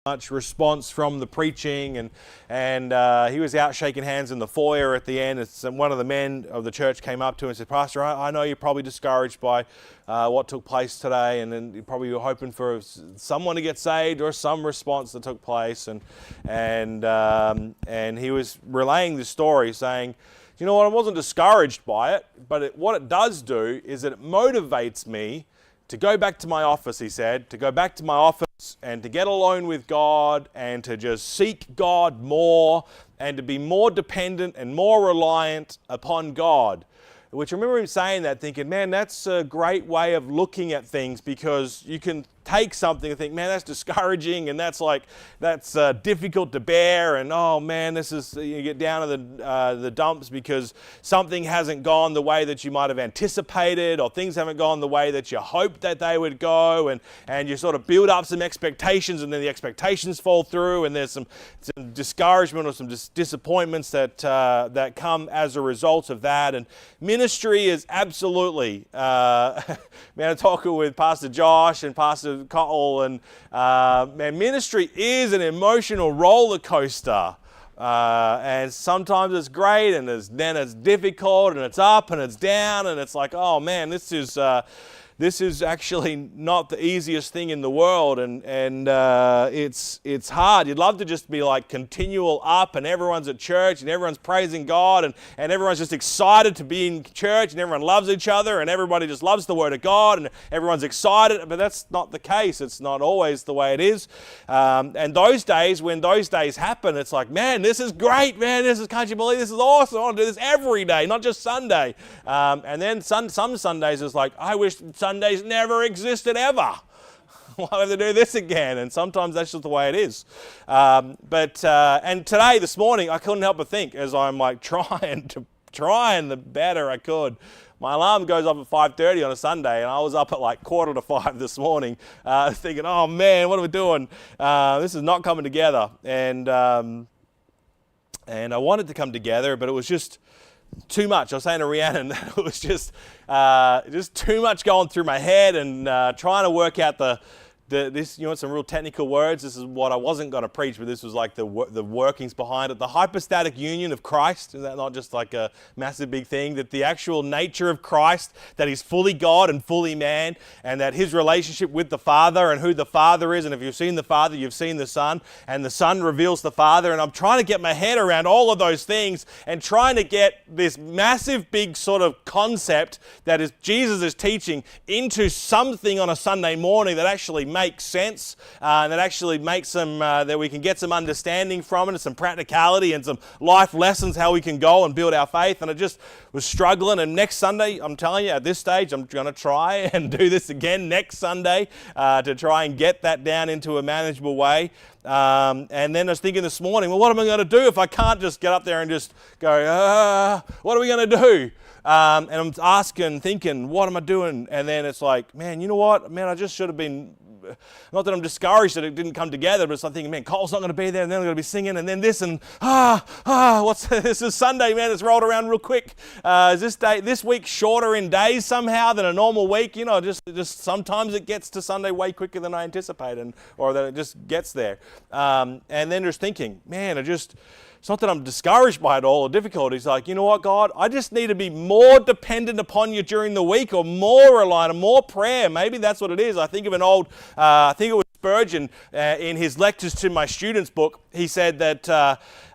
much response from the preaching, and he was out shaking hands in the foyer at the end. One of the men of the church came up to him and said, "Pastor, I know you're probably discouraged by what took place today, and then you probably were hoping for someone to get saved or some response that took place." And he was relaying the story, saying, "You know what? I wasn't discouraged by it, but what it does do is that it motivates me to go back to my office," he said, "to go back to my office and to get alone with God and to just seek God more and to be more dependent and more reliant upon God." Which I remember him saying that, thinking, man, that's a great way of looking at things, because you can take something and think, man, that's discouraging and that's difficult to bear, and oh man, you get down to the dumps because something hasn't gone the way that you might have anticipated, or things haven't gone the way that you hoped that they would go, and you sort of build up some expectations, and then the expectations fall through, and there's some discouragement or some disappointments that come as a result of that. And ministry is absolutely, man, I'm talking with Pastor Josh and Pastor Cottle, and man, ministry is an emotional roller coaster, and sometimes it's great, and then it's difficult, and it's up and it's down, and it's like, oh man, this is actually not the easiest thing in the world, and it's hard. You'd love to just be like continual up, and everyone's at church, and everyone's praising God, and everyone's just excited to be in church, and everyone loves each other, and everybody just loves the Word of God, and everyone's excited, but that's not the case. It's not always the way it is. And those days, when those days happen, it's like, man, this is great, man, can't you believe this is awesome? I want to do this every day, not just Sunday. And then some Sundays it's like, I wish Sundays never existed ever. Why do I have to do this again? And sometimes that's just the way it is. And today, this morning, I couldn't help but think, as I'm like trying the better I could. My alarm goes off at 5:30 on a Sunday, and I was up at like 4:45 this morning, thinking, oh man, what are we doing? This is not coming together. And I wanted to come together, but it was just too much. I was saying to Rhiannon, it was just too much going through my head, and trying to work out this, you know, some real technical words. This is what I wasn't going to preach, but this was like the workings behind it. The hypostatic union of Christ. Is that not just like a massive big thing? That the actual nature of Christ, that he's fully God and fully man, and that his relationship with the Father and who the Father is. And if you've seen the Father, you've seen the Son, and the Son reveals the Father. And I'm trying to get my head around all of those things, and trying to get this massive big sort of concept that is Jesus is teaching into something on a Sunday morning that actually makes sense, and that actually makes some, that we can get some understanding from it, and some practicality and some life lessons, how we can go and build our faith. And I just was struggling. And next Sunday, I'm telling you, at this stage, I'm going to try and do this again next Sunday, to try and get that down into a manageable way. And then I was thinking this morning, well, what am I going to do if I can't just get up there and just go, what are we going to do? And I'm asking, thinking, what am I doing? And then it's like, man, you know what? Man, I just should have been, not that I'm discouraged that it didn't come together, but it's like thinking, man, Cole's not going to be there, and then I'm going to be singing, and then this, and this is Sunday, man, it's rolled around real quick. Is this week shorter in days somehow than a normal week? You know, just sometimes it gets to Sunday way quicker than I anticipated, or that it just gets there. And then just thinking, man, it's not that I'm discouraged by it all or difficulties. Like, you know what, God, I just need to be more dependent upon you during the week, or more reliant, or more prayer. Maybe that's what it is. I think of an old, I think it was Spurgeon, in his Lectures to My Students book. He said that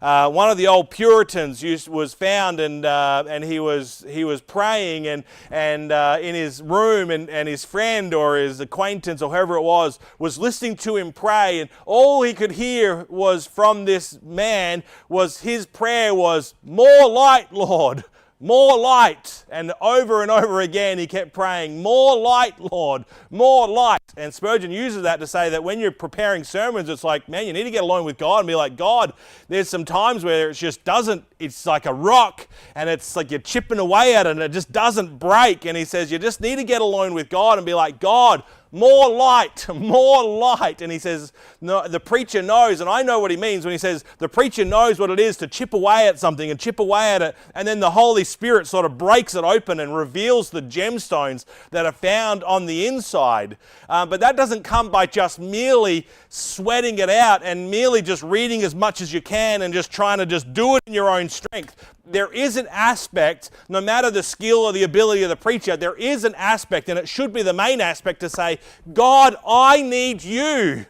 one of the old Puritans was found, and he was praying, and in his room, and his friend or his acquaintance or whoever it was listening to him pray, and all he could hear was from this man was his prayer was, "More light, Lord. More light." And over again he kept praying, "More light, Lord, more light." And Spurgeon uses that to say that when you're preparing sermons, it's like, man, you need to get alone with God and be like, God, there's some times where it just doesn't, it's like a rock, and it's like you're chipping away at it, and it just doesn't break. And he says you just need to get alone with God and be like, God, more light, more light. And he says, no, the preacher knows, and I know what he means when he says the preacher knows what it is to chip away at something and chip away at it, and then the Holy Spirit sort of breaks it open and reveals the gemstones that are found on the inside. But that doesn't come by just merely sweating it out and merely just reading as much as you can and just trying to just do it in your own strength. There is an aspect, no matter the skill or the ability of the preacher, there is an aspect, and it should be the main aspect, to say, God, I need you.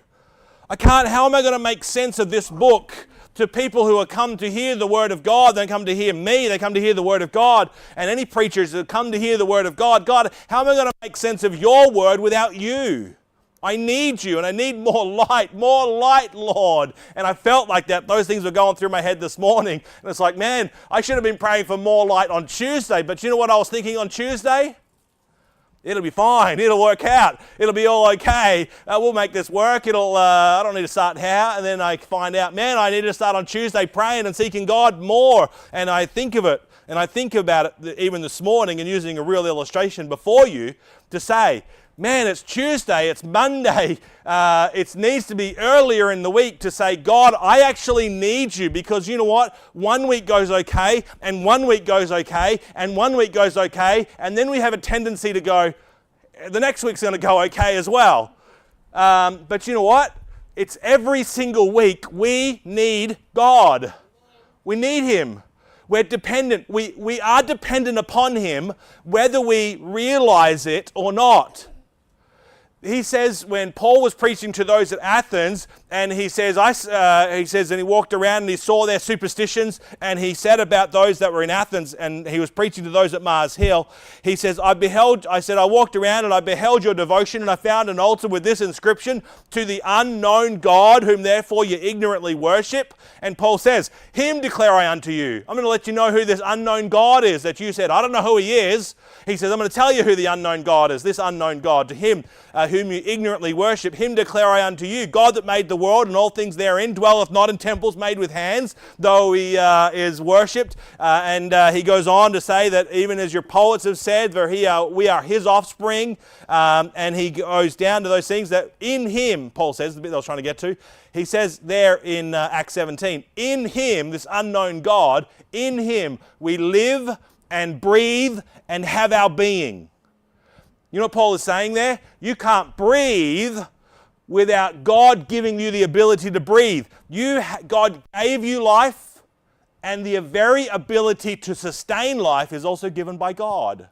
How am I going to make sense of this book to people who have come to hear the Word of God? They come to hear me, they come to hear the Word of God. And any preachers who come to hear the Word of God, God, how am I going to make sense of your Word without you? I need you, and I need more light, Lord. And I felt like that. Those things were going through my head this morning. And it's like, man, I should have been praying for more light on Tuesday. But you know what I was thinking on Tuesday? It'll be fine. It'll work out. It'll be all okay. We'll make this work. I don't need to start how. And then I find out, man, I need to start on Tuesday praying and seeking God more. And I think of it, and I think about it even this morning, and using a real illustration before you to say, man, it's Tuesday, it's Monday, it needs to be earlier in the week to say, God, I actually need you, because you know what? 1 week goes okay, and 1 week goes okay, and 1 week goes okay, and then we have a tendency to go, the next week's going to go okay as well. But you know what? It's every single week we need God. We need Him. We're dependent. We are dependent upon Him, whether we realize it or not. He says, when Paul was preaching to those at Athens, and he says, and he walked around and he saw their superstitions, and he said about those that were in Athens, and he was preaching to those at Mars Hill. He says, I walked around and I beheld your devotion, and I found an altar with this inscription: to the unknown God, whom therefore you ignorantly worship. And Paul says, Him declare I unto you. I'm going to let you know who this unknown God is that you said, I don't know who He is. He says, I'm going to tell you who the unknown God is, this unknown God. To Him whom you ignorantly worship, Him declare I unto you. God that made the world and all things therein dwelleth not in temples made with hands, though He is worshipped. And he goes on to say that even as your poets have said, we are His offspring. And he goes down to those things that in Him, Paul says, the bit I was trying to get to, he says there in Acts 17, in Him, this unknown God, in Him we live and breathe and have our being. You know what Paul is saying there? You can't breathe without God giving you the ability to breathe. God gave you life, and the very ability to sustain life is also given by God.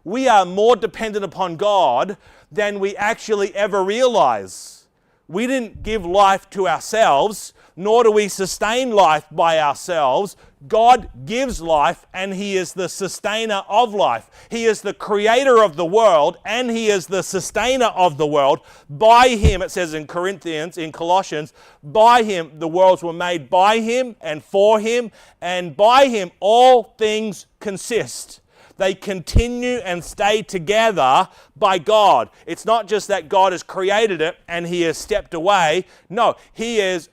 We are more dependent upon God than we actually ever realize. We didn't give life to ourselves, nor do we sustain life by ourselves. God gives life, and He is the sustainer of life. He is the creator of the world, and He is the sustainer of the world. By Him, it says in Colossians, by Him the worlds were made, by Him and for Him, and by Him all things consist. They continue and stay together by God. It's not just that God has created it and He has stepped away. No, He is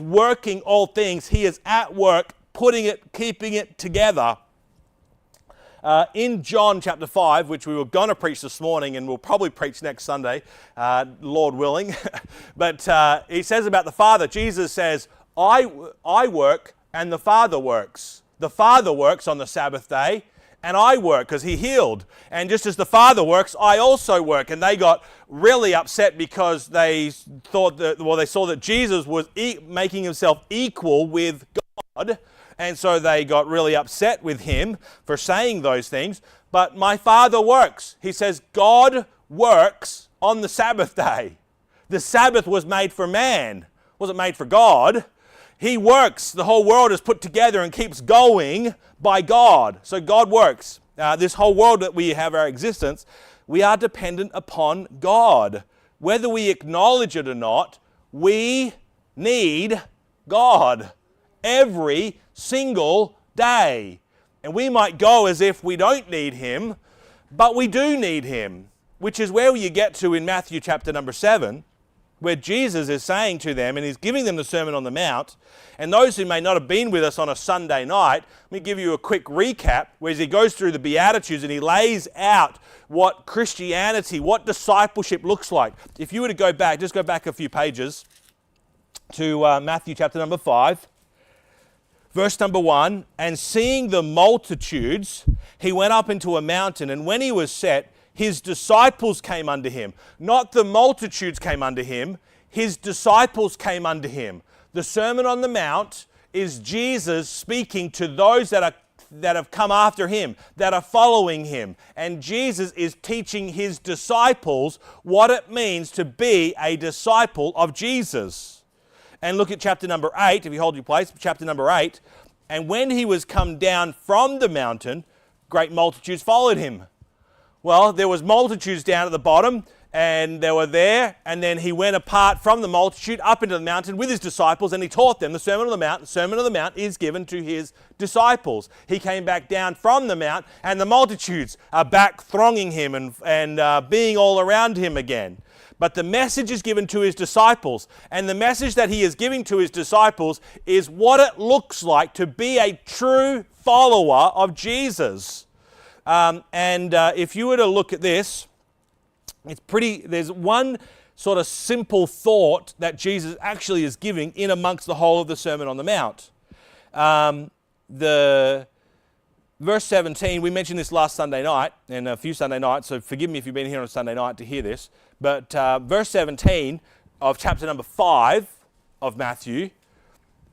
working all things. He is at work, keeping it together. In John chapter 5, which we were going to preach this morning and we'll probably preach next Sunday, Lord willing. But He says about the Father, Jesus says, I work and the Father works. The Father works on the Sabbath day, and I work, because He healed. And just as the Father works, I also work. And they got really upset because they saw that Jesus was making Himself equal with God. And so they got really upset with Him for saying those things. But my Father works. He says God works on the Sabbath day. The Sabbath was made for man. It wasn't made for God. He works. The whole world is put together and keeps going by God. So God works. This whole world that we have our existence, we are dependent upon God. Whether we acknowledge it or not, we need God every single day. And we might go as if we don't need Him, but we do need Him, which is where you get to in Matthew chapter number 7. where Jesus is saying to them, and he's giving them the Sermon on the Mount. And those who may not have been with us on a Sunday night, let me give you a quick recap, where he goes through the Beatitudes and he lays out what Christianity, what discipleship looks like. If you were to go back, just go back a few pages to Matthew chapter number 5. Verse number 1, and seeing the multitudes, he went up into a mountain, and when he was set, his disciples came unto him. Not the multitudes came unto him, his disciples came unto him. The Sermon on the Mount is Jesus speaking to those that have come after him, that are following him. And Jesus is teaching his disciples what it means to be a disciple of Jesus. And look at chapter number 8, if you hold your place, chapter number 8. And when he was come down from the mountain, great multitudes followed him. Well, there was multitudes down at the bottom, and they were there, and then he went apart from the multitude up into the mountain with his disciples, and he taught them the Sermon on the Mount. The Sermon on the Mount is given to his disciples. He came back down from the mount, and the multitudes are back thronging him and being all around him again. But the message is given to his disciples, and the message that he is giving to his disciples is what it looks like to be a true follower of Jesus. If you were to look at this, there's one sort of simple thought that Jesus actually is giving in amongst the whole of the Sermon on the Mount. The verse 17, we mentioned this last Sunday night and a few Sunday nights, so forgive me if you've been here on a Sunday night to hear this. But verse 17 of chapter number 5 of Matthew,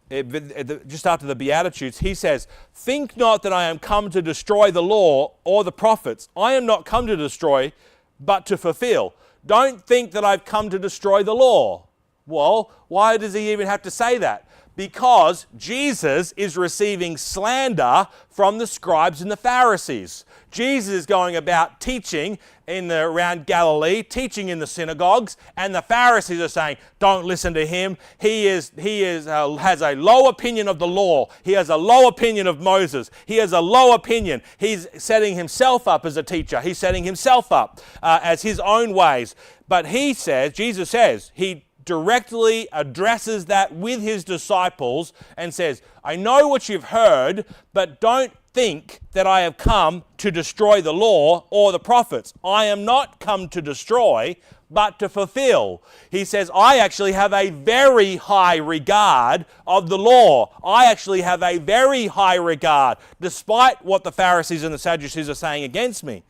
just after the Beatitudes, he says, think not that I am come to destroy the law or the prophets. I am not come to destroy, but to fulfill. Don't think that I've come to destroy the law. Well, why does he even have to say that? Because Jesus is receiving slander from the scribes and the Pharisees. Jesus is going about teaching around Galilee, teaching in the synagogues, and the Pharisees are saying, don't listen to him. He has a low opinion of the law. He has a low opinion of Moses. He has a low opinion. He's setting himself up as a teacher. He's setting himself up as his own ways. But Jesus says, he directly addresses that with his disciples and says, I know what you've heard, but don't think that I have come to destroy the law or the prophets. I am not come to destroy, but to fulfill. He says, I actually have a very high regard of the law. I actually have a very high regard, despite what the Pharisees and the Sadducees are saying against me.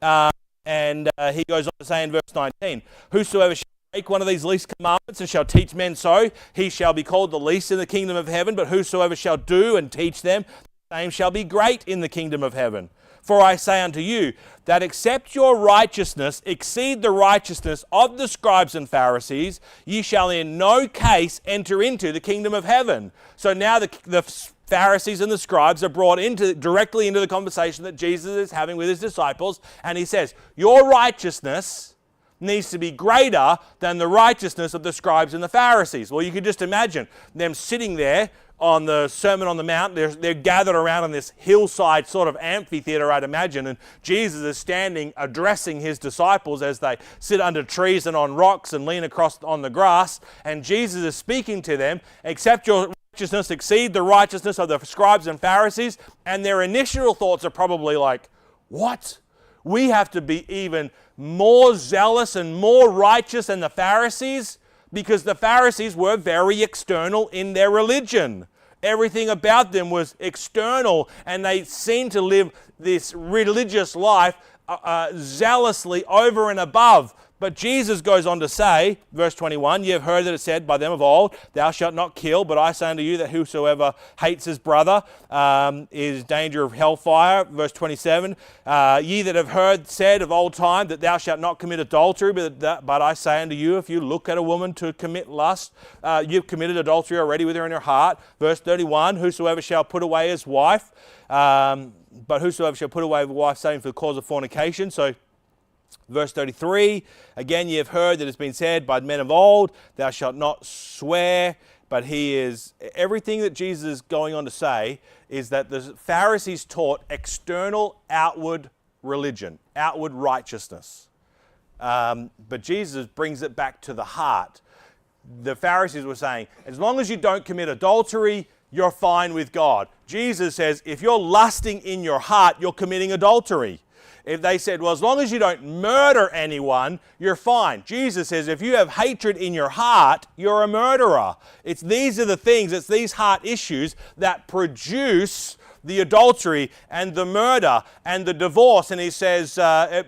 He goes on to say in verse 19, whosoever shall break one of these least commandments and shall teach men so, he shall be called the least in the kingdom of heaven, but whosoever shall do and teach them, the same shall be great in the kingdom of heaven. For I say unto you, that except your righteousness exceed the righteousness of the scribes and Pharisees, ye shall in no case enter into the kingdom of heaven. So now the Pharisees and the scribes are brought directly into the conversation that Jesus is having with his disciples, and he says, your righteousness needs to be greater than the righteousness of the scribes and the Pharisees. Well, you could just imagine them sitting there on the Sermon on the Mount. They're gathered around on this hillside sort of amphitheater, I'd imagine, and Jesus is standing addressing his disciples as they sit under trees and on rocks and lean across on the grass, and Jesus is speaking to them, except your righteousness exceed the righteousness of the scribes and Pharisees, and their initial thoughts are probably like, what? We have to be even more zealous and more righteous than the Pharisees, because the Pharisees were very external in their religion. Everything about them was external, and they seemed to live this religious life zealously over and above. But Jesus goes on to say, verse 21, ye have heard that it said by them of old, thou shalt not kill, but I say unto you that whosoever hates his brother is in danger of hellfire. Verse 27, ye that have heard said of old time that thou shalt not commit adultery, but I say unto you, if you look at a woman to commit lust, you've committed adultery already with her in your heart. Verse 31, whosoever shall put away his wife, but whosoever shall put away his wife, saying for the cause of fornication. So verse 33, again, ye have heard that it has been said by men of old, thou shalt not swear. But everything that Jesus is going on to say is that the Pharisees taught external, outward religion, outward righteousness. But Jesus brings it back to the heart. the Pharisees were saying, as long as you don't commit adultery, you're fine with God. Jesus says, if you're lusting in your heart, you're committing adultery. If they said, well, as long as you don't murder anyone, you're fine. Jesus says, if you have hatred in your heart, you're a murderer. These are the things, it's these heart issues that produce the adultery and the murder and the divorce. And he says,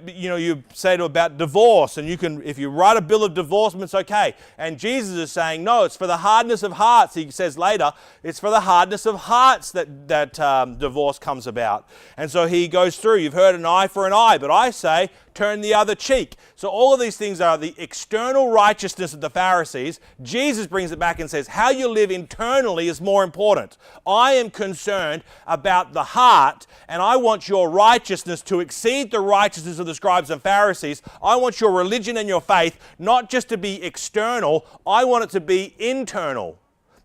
you say to about divorce, and you can, if you write a bill of divorcement, it's okay. And Jesus is saying, no, it's for the hardness of hearts. He says later, it's for the hardness of hearts that divorce comes about. And so he goes through, you've heard an eye for an eye, but I say, turn the other cheek. So all of these things are the external righteousness of the Pharisees. Jesus brings it back and says, how you live internally is more important. I am concerned about the heart, and I want your righteousness to exceed the righteousness of the scribes and Pharisees. I want your religion and your faith not just to be external, I want it to be internal.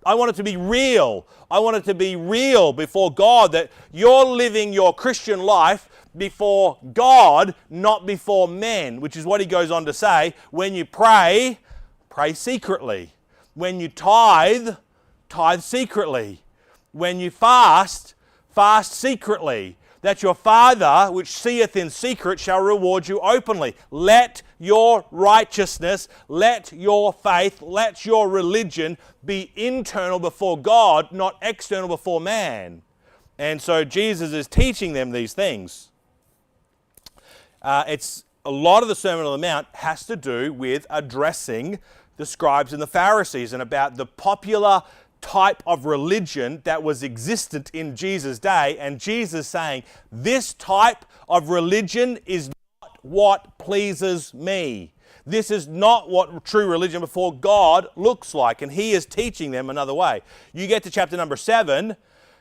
I want it to be real. I want it to be real before God, that you're living your Christian life before God, not before men, which is what he goes on to say. When you pray, pray secretly. When you tithe, tithe secretly. When you fast, fast secretly, that your Father, which seeth in secret, shall reward you openly. Let your righteousness, let your faith, let your religion be internal before God, not external before man. And so Jesus is teaching them these things. It's a lot of the Sermon on the Mount has to do with addressing the scribes and the Pharisees and about the popular type of religion that was existent in Jesus' day, and Jesus saying, this type of religion is not what pleases me. This is not what true religion before God looks like, and he is teaching them another way. You get to chapter number 7,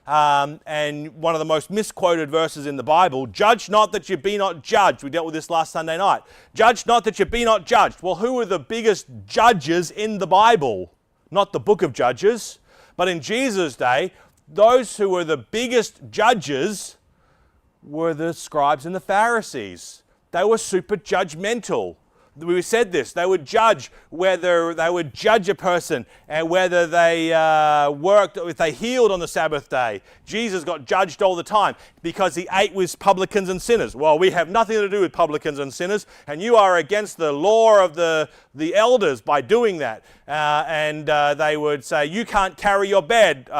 and one of the most misquoted verses in the Bible, judge not that you be not judged. We dealt with this last Sunday night. Judge not that you be not judged. Well, who were the biggest judges in the Bible? Not the book of Judges, but in Jesus' day, those who were the biggest judges were the scribes and the Pharisees. They were super judgmental. We said this, they would judge a person and whether they worked, if they healed on the Sabbath day. Jesus got judged all the time because he ate with publicans and sinners. Well, we have nothing to do with publicans and sinners, and you are against the law of the elders by doing that. They would say, you can't carry your bed.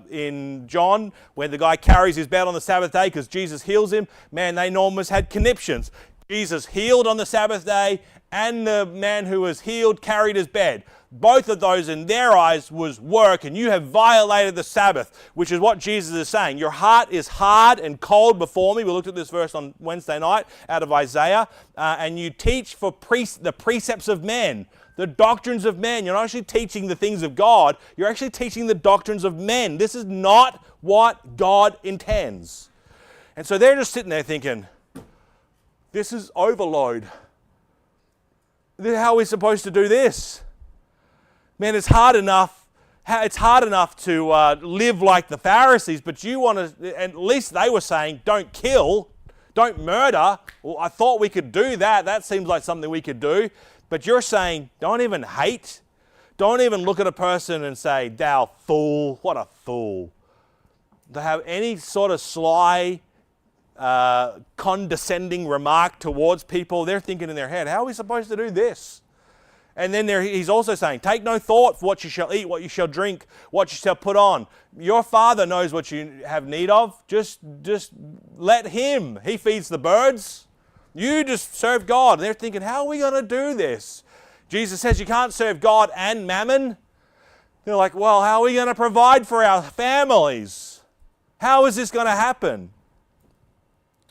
In John, when the guy carries his bed on the Sabbath day because Jesus heals him, man, they almost had conniptions. Jesus healed on the Sabbath day, and the man who was healed carried his bed. Both of those in their eyes was work, and you have violated the Sabbath, which is what Jesus is saying. Your heart is hard and cold before me. We looked at this verse on Wednesday night out of Isaiah. And you teach for the precepts of men, the doctrines of men. You're not actually teaching the things of God. You're actually teaching the doctrines of men. This is not what God intends. And so they're just sitting there thinking, this is overload. How are we supposed to do this? Man, it's hard enough to live like the Pharisees, but you want to, at least they were saying, don't kill, don't murder. Well, I thought we could do that. That seems like something we could do. But you're saying, don't even hate. Don't even look at a person and say, thou fool, what a fool. To have any sort of sly, condescending remark towards people, they're thinking in their head, how are we supposed to do this? And then he's also saying, take no thought for what you shall eat, what you shall drink, what you shall put on. Your Father knows what you have need of. Just let him. He feeds the birds. You just serve God. And they're thinking, how are we going to do this? Jesus says you can't serve God and mammon. They're like, well, how are we going to provide for our families? How is this going to happen?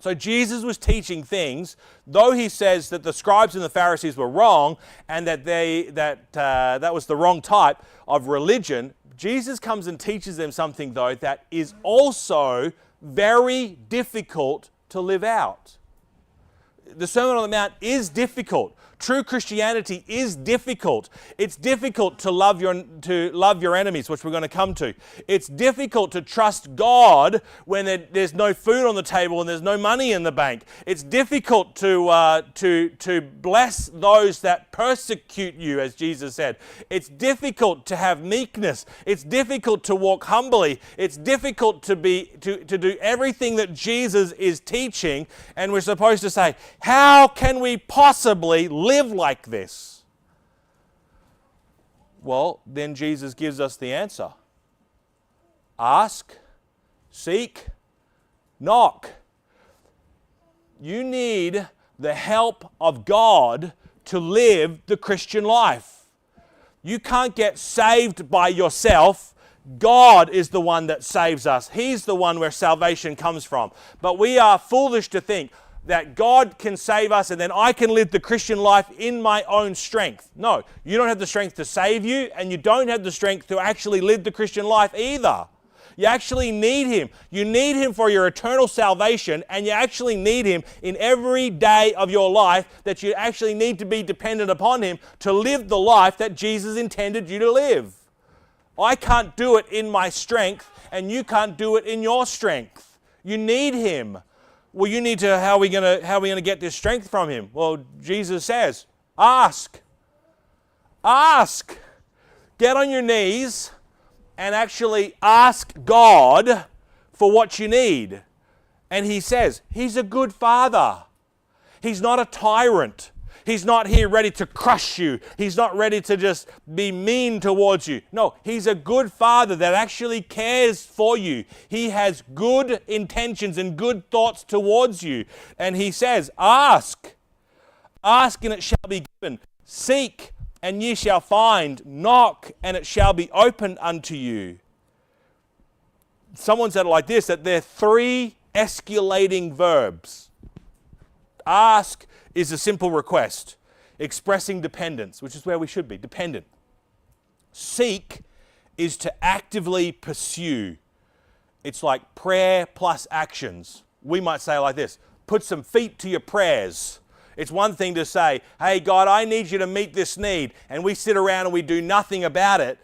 So Jesus was teaching things, though he says that the scribes and the Pharisees were wrong and that that was the wrong type of religion. Jesus comes and teaches them something, though, that is also very difficult to live out. The Sermon on the Mount is difficult. True Christianity is difficult. It's difficult to love your enemies, which we're going to come to. It's difficult to trust God when there's no food on the table and there's no money in the bank. It's difficult to bless those that persecute you, as Jesus said. It's difficult to have meekness. It's difficult to walk humbly. It's difficult to do everything that Jesus is teaching, and we're supposed to say, how can we possibly live like this? Well, then Jesus gives us the answer. Ask, seek, knock. You need the help of God to live the Christian life. You can't get saved by yourself. God is the one that saves us. He's the one where salvation comes from. But we are foolish to think that God can save us and then I can live the Christian life in my own strength. No, you don't have the strength to save you, and you don't have the strength to actually live the Christian life either. You actually need Him. You need Him for your eternal salvation, and you actually need Him in every day of your life, that you actually need to be dependent upon Him to live the life that Jesus intended you to live. I can't do it in my strength, and you can't do it in your strength. You need Him. Well, you need to, how are we going to get this strength from Him? Well, Jesus says, ask. Ask. Get on your knees and actually ask God for what you need. And He says, He's a good Father. He's not a tyrant. He's not here ready to crush you. He's not ready to just be mean towards you. No, He's a good Father that actually cares for you. He has good intentions and good thoughts towards you. And He says, ask. Ask and it shall be given. Seek and ye shall find. Knock and it shall be opened unto you. Someone said it like this, that there are three escalating verbs. Ask is a simple request, expressing dependence, which is where we should be, dependent. Seek is to actively pursue. It's like prayer plus actions. We might say like this, put some feet to your prayers. It's one thing to say, hey God, I need you to meet this need, and we sit around and we do nothing about it.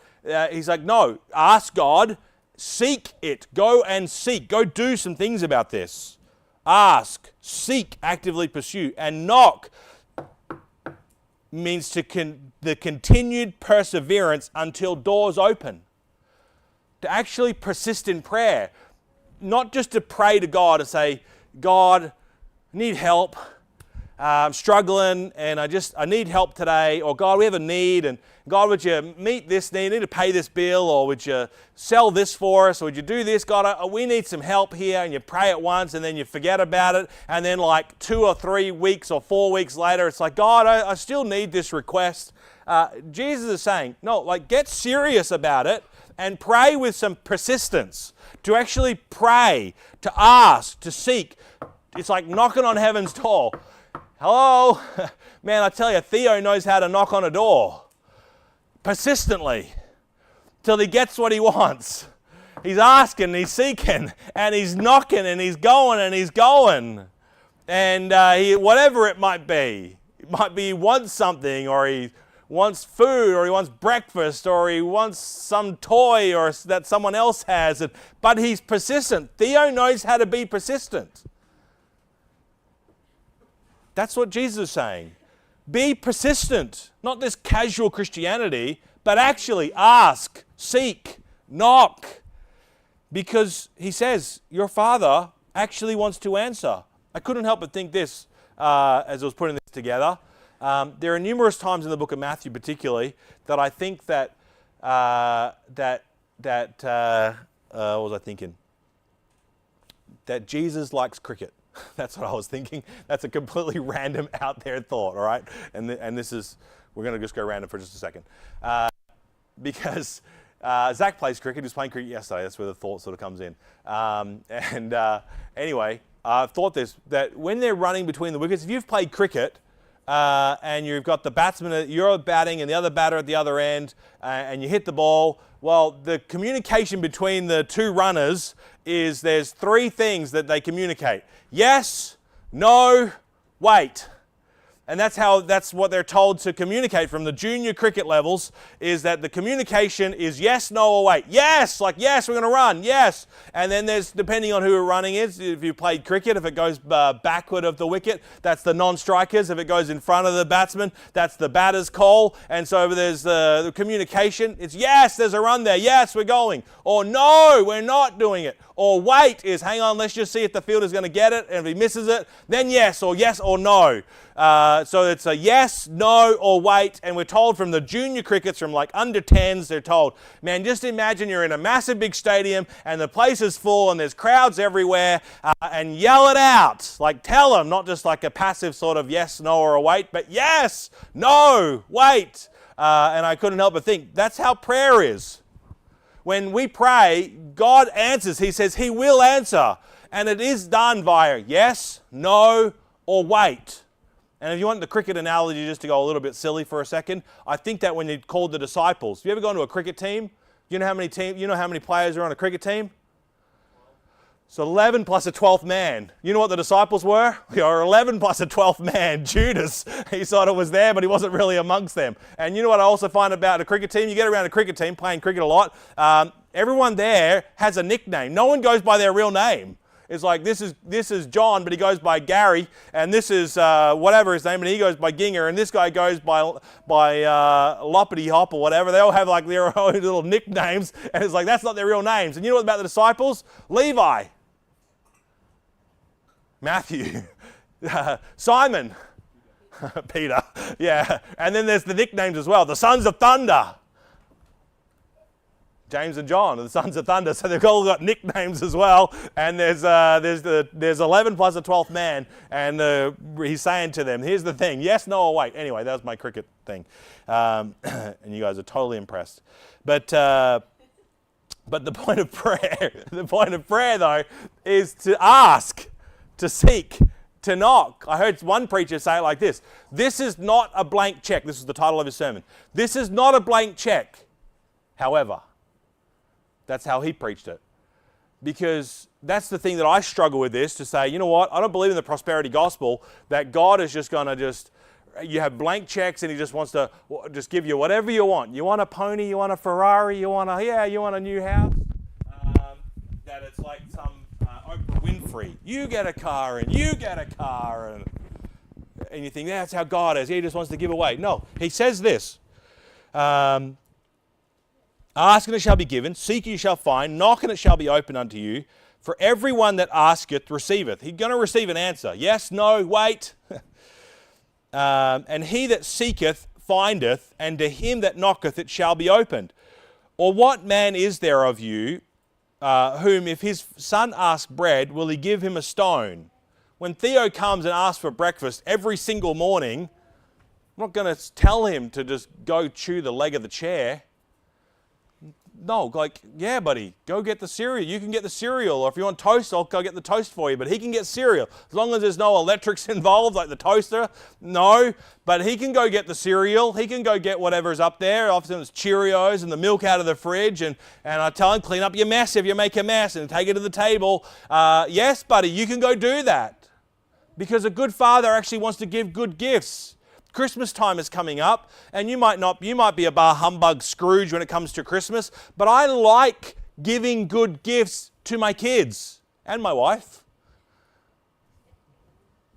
He's like, no, ask God, seek it, go and seek, go do some things about this. Ask, seek, actively pursue, and knock means the continued perseverance until doors open. To actually persist in prayer, not just to pray to God and say, God, I need help, I'm struggling and I need help today, or God, we have a need, and God, would you meet this need? I need to pay this bill, or would you sell this for us, or would you do this? God, we need some help here, and you pray it once and then you forget about it, and then like 2 or 3 weeks or 4 weeks later, it's like, God, I still need this request. Jesus is saying, no, like get serious about it and pray with some persistence. To actually pray, to ask, to seek. It's like knocking on heaven's door. Hello? Man, I tell you, Theo knows how to knock on a door. Persistently. Till he gets what he wants. He's asking, he's seeking, and he's knocking, and he's going, and he's going. And whatever it might be. It might be he wants something, or he wants food, or he wants breakfast, or he wants some toy or that someone else has. But he's persistent. Theo knows how to be persistent. That's what Jesus is saying. Be persistent. Not this casual Christianity, but actually ask, seek, knock. Because He says, your Father actually wants to answer. I couldn't help but think this as I was putting this together. There are numerous times in the book of Matthew particularly that I think that, what was I thinking? That Jesus likes cricket. That's what I was thinking. That's a completely random out there thought, all right? And this is, we're going to just go random for just a second. Because Zach plays cricket. He was playing cricket yesterday. That's where the thought sort of comes in. Anyway, I've thought this, that when they're running between the wickets, if you've played cricket and you've got the batsman, you're batting and the other batter at the other end, and you hit the ball, well, the communication between the two runners is there's 3 things that they communicate. Yes, no, wait. And that's what they're told to communicate from the junior cricket levels, is that the communication is yes, no, or wait. Yes, like yes, we're going to run, yes. And then there's, depending on who we're running is, if you played cricket, if it goes backward of the wicket, that's the non-strikers. If it goes in front of the batsman, that's the batter's call. And so there's the communication. It's yes, there's a run there. Yes, we're going. Or no, we're not doing it. Or wait is hang on, let's just see if the fielder's going to get it. And if he misses it, then yes or no. So it's a yes, no, or wait, and we're told from the junior crickets, from like under 10s, they're told, man, just imagine you're in a massive big stadium and the place is full and there's crowds everywhere, and yell it out. Like tell them, not just like a passive sort of yes, no, or a wait, but yes, no, wait. And I couldn't help but think, that's how prayer is. When we pray, God answers. He says He will answer. And it is done via yes, no, or wait. And if you want the cricket analogy just to go a little bit silly for a second, I think that when you called the disciples, have you ever gone to a cricket team? You know how many players are on a cricket team? So 11 plus a 12th man. You know what the disciples were? They were 11 plus a 12th man. Judas, he sort of was there, but he wasn't really amongst them. And you know what I also find about a cricket team? You get around a cricket team, playing cricket a lot, everyone there has a nickname. No one goes by their real name. It's like, this is John, but he goes by Gary, and this is whatever his name, and he goes by Ginger, and this guy goes by Loppity Hop or whatever. They all have like their own little nicknames, and it's like, that's not their real names. And you know what about the disciples? Levi, Matthew, Simon, Peter, yeah. And then there's the nicknames as well, the Sons of Thunder. James and John, the Sons of Thunder, so they've all got nicknames as well. And there's 11 plus a 12th man, and he's saying to them, "Here's the thing: yes, no, or wait." Anyway, that was my cricket thing, and you guys are totally impressed. But the point of prayer, though, is to ask, to seek, to knock. I heard one preacher say it like this: "This is not a blank check." This is the title of his sermon. This is not a blank check. However. That's how he preached it. Because that's the thing that I struggle with this, to say, you know what, I don't believe in the prosperity gospel, that God is just going to you have blank checks and He just wants to just give you whatever you want. You want a pony, you want a Ferrari, you want a new house. That it's like some Oprah Winfrey. You get a car and you get a car. And you think, that's how God is. He just wants to give away. No, He says this. Ask and it shall be given, seek and you shall find, knock and it shall be opened unto you. For everyone that asketh receiveth. He's going to receive an answer. Yes, no, wait. And he that seeketh findeth, and to him that knocketh it shall be opened. Or what man is there of you, whom if his son asks bread, will he give him a stone? When Theo comes and asks for breakfast every single morning, I'm not going to tell him to just go chew the leg of the chair. No, like, yeah, buddy, go get the cereal. You can get the cereal. Or if you want toast, I'll go get the toast for you. But he can get cereal. As long as there's no electrics involved, like the toaster, no. But he can go get the cereal. He can go get whatever's up there. Often it's Cheerios and the milk out of the fridge. And I tell him, clean up your mess if you make a mess and take it to the table. Yes, buddy, you can go do that. Because a good father actually wants to give good gifts. Christmas time is coming up, and you might be a bar humbug Scrooge when it comes to Christmas, but I like giving good gifts to my kids and my wife.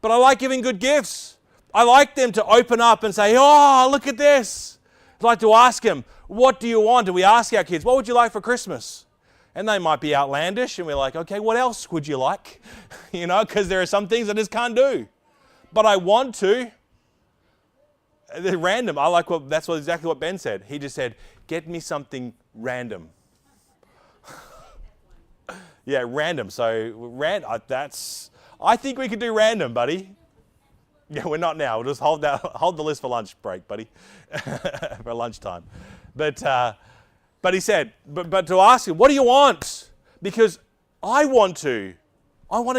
But I like giving good gifts. I like them to open up and say, oh, look at this. I'd like to ask them, what do you want? Do we ask our kids, what would you like for Christmas? And they might be outlandish, and we're like, okay, what else would you like? Because there are some things I just can't do. But I want to. They're random. That's exactly what Ben said. He just said, get me something random. Yeah, random. So I think we could do random, buddy. Yeah, we're not now. We'll just hold the list for lunch break, buddy, for lunchtime. But he said, but to ask him, what do you want? Because I want to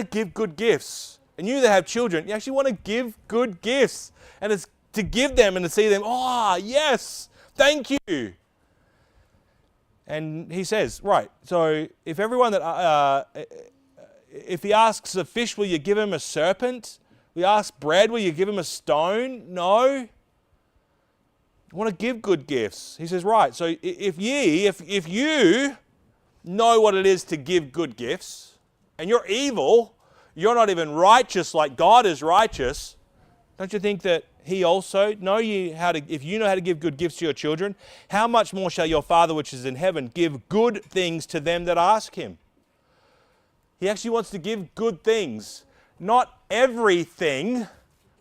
give good gifts. And you that have children, you actually want to give good gifts. And it's to give them and to see them, oh, yes, thank you. And he says, right, so if he asks a fish, will you give him a serpent? We ask bread, will you give him a stone? No. I want to give good gifts. He says, right, so if you know what it is to give good gifts, and you're evil, you're not even righteous like God is righteous, don't you think that he also if you know how to give good gifts to your children, how much more shall your Father which is in heaven give good things to them that ask him? He actually wants to give good things, not everything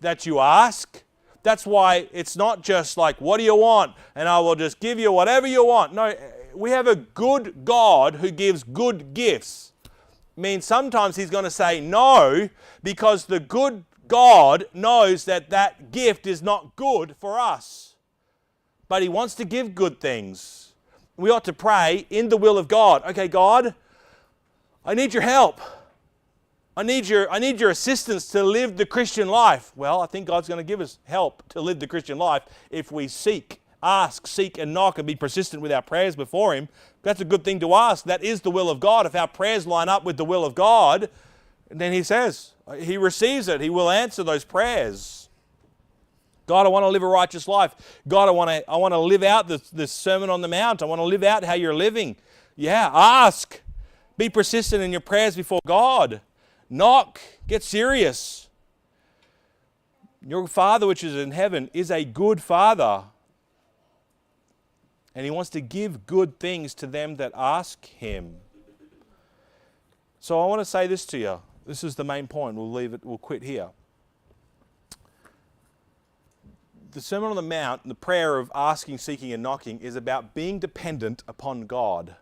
that you ask. That's why it's not just like, what do you want? And I will just give you whatever you want. No, we have a good God who gives good gifts. It means sometimes he's going to say no because the good God knows that that gift is not good for us. But he wants to give good things. We ought to pray in the will of God. Okay, God, I need your help. I need your assistance to live the Christian life. Well, I think God's going to give us help to live the Christian life if we ask, seek, and knock and be persistent with our prayers before him. That's a good thing to ask. That is the will of God. If our prayers line up with the will of God, then he says, he receives it. He will answer those prayers. God, I want to live a righteous life. God, I want to live out this Sermon on the Mount. I want to live out how you're living. Yeah, ask. Be persistent in your prayers before God. Knock. Get serious. Your Father which is in heaven is a good Father. And he wants to give good things to them that ask him. So I want to say this to you. This is the main point. We'll quit here. The Sermon on the Mount, the prayer of asking, seeking, and knocking is about being dependent upon God.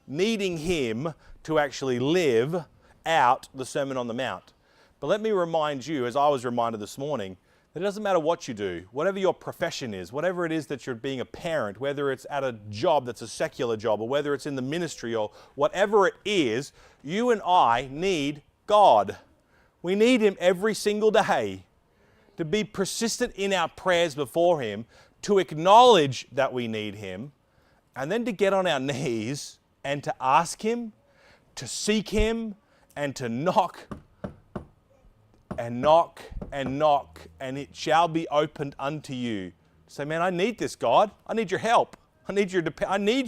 Needing him to actually live out the Sermon on the Mount. But let me remind you, as I was reminded this morning, that it doesn't matter what you do, whatever your profession is, whatever it is that you're being a parent, whether it's at a job that's a secular job, or whether it's in the ministry, or whatever it is, you and I need God. We need him every single day to be persistent in our prayers before him, to acknowledge that we need him, and then to get on our knees and to ask him, to seek him, and to knock and knock and knock, and it shall be opened unto you. Say, man, I need this, God. I need your help. I need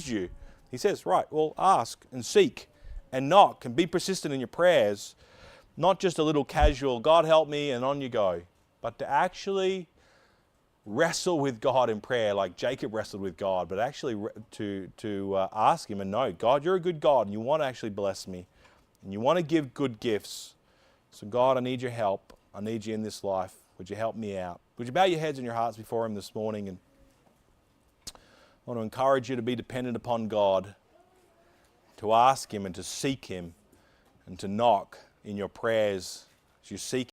you. He says, right, well, ask and seek and knock and be persistent in your prayers. Not just a little casual, God help me, and on you go. But to actually wrestle with God in prayer like Jacob wrestled with God, but actually to ask him and know, God, you're a good God, and you want to actually bless me. And you want to give good gifts. So God, I need your help. I need you in this life. Would you help me out? Would you bow your heads and your hearts before him this morning? And I want to encourage you to be dependent upon God, to ask him and to seek him and to knock in your prayers as you seek